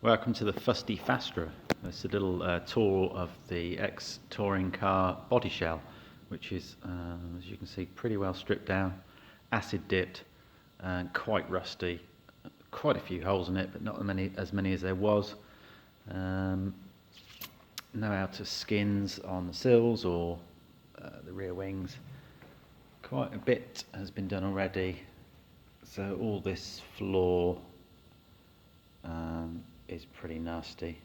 Welcome to the Fusty Fastra. It's a little tour of the ex-touring car body shell, which is, as you can see, pretty well stripped down, acid dipped, and quite rusty. Quite a few holes in it, but not as many as there was. No outer skins on the sills or the rear wings. Quite a bit has been done already. So all this floor is pretty nasty.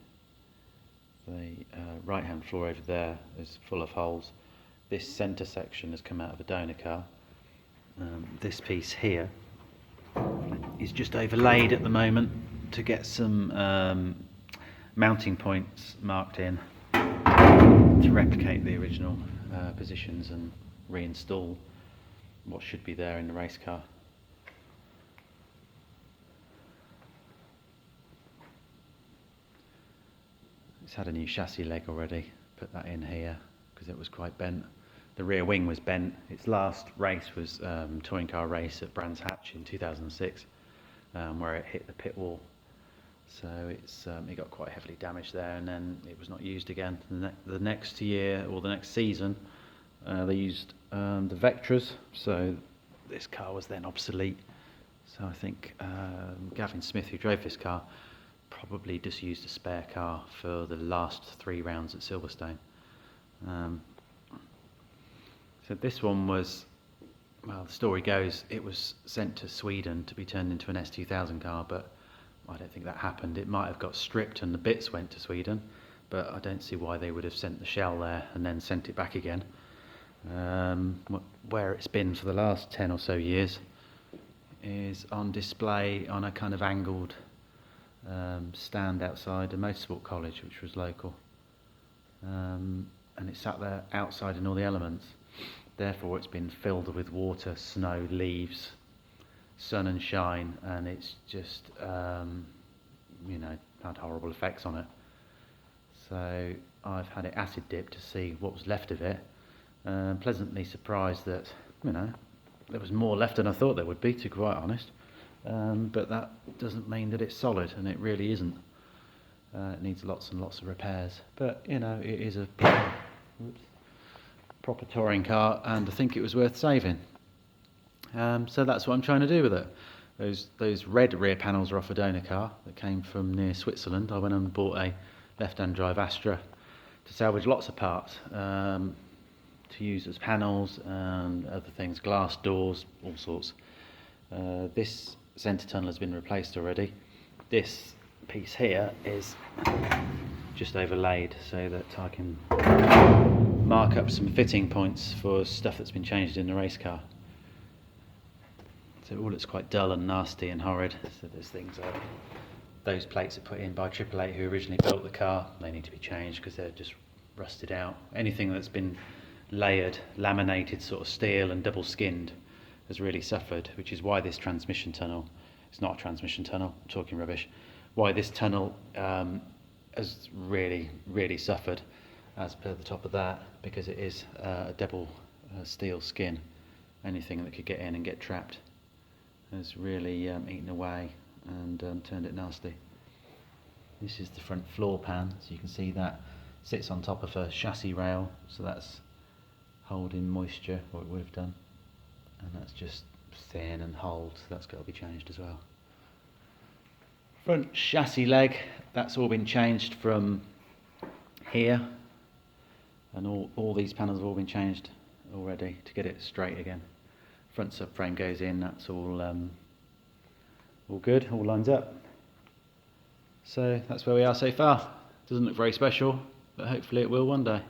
The right hand floor over there is full of holes. This centre section has come out of a donor car. This piece here is just overlaid at the moment to get some mounting points marked in to replicate the original positions and reinstall what should be there in the race car. It's had a new chassis leg already, put that in here because it was quite bent. The rear wing was bent. Its last race was touring car race at Brands Hatch in 2006, where it hit the pit wall. So it got quite heavily damaged there, and then it was not used again. The next year, or the next season, they used the Vectras, so this car was then obsolete. So I think Gavin Smith, who drove this car, probably just used a spare car for the last 3 rounds at Silverstone. So this one was, well, the story goes, it was sent to Sweden to be turned into an S2000 car, but I don't think that happened. It might have got stripped and the bits went to Sweden, but I don't see why they would have sent the shell there and then sent it back again. Where it's been for the last 10 or so years is on display on a kind of angled stand outside a motorsport college, which was local, and it sat there outside in all the elements. Therefore it's been filled with water, snow, leaves, sun and shine, and it's just had horrible effects on it. So I've had it acid dipped to see what was left of it. Pleasantly surprised that there was more left than I thought there would be, to be quite honest. But that doesn't mean that it's solid, and it really isn't. It needs lots and lots of repairs, but it is a proper touring car, and I think it was worth saving. So that's what I'm trying to do with it. Those red rear panels are off a donor car that came from near Switzerland. I went and bought a left-hand drive Astra to salvage lots of parts to use as panels and other things, glass doors, all sorts. This centre tunnel has been replaced already. This piece here is just overlaid so that I can mark up some fitting points for stuff that's been changed in the race car. So it all looks quite dull and nasty and horrid. So there's things like those plates are put in by 888 who originally built the car. They need to be changed because they're just rusted out. Anything that's been layered, laminated sort of steel and double skinned has really suffered, which is why this transmission tunnel, it's not a transmission tunnel, I'm talking rubbish, why this tunnel has really suffered, as per the top of that, because it is a double steel skin. Anything that could get in and get trapped has really eaten away and turned it nasty. This is the front floor pan, so you can see that sits on top of a chassis rail, so that's holding moisture, or it would have done. And that's just thin and hold, so that's got to be changed as well. Front chassis leg, that's all been changed from here, and all these panels have all been changed already to get it straight again. Front subframe goes in, that's all good, all lines up. So that's where we are so far. Doesn't look very special, but hopefully it will one day.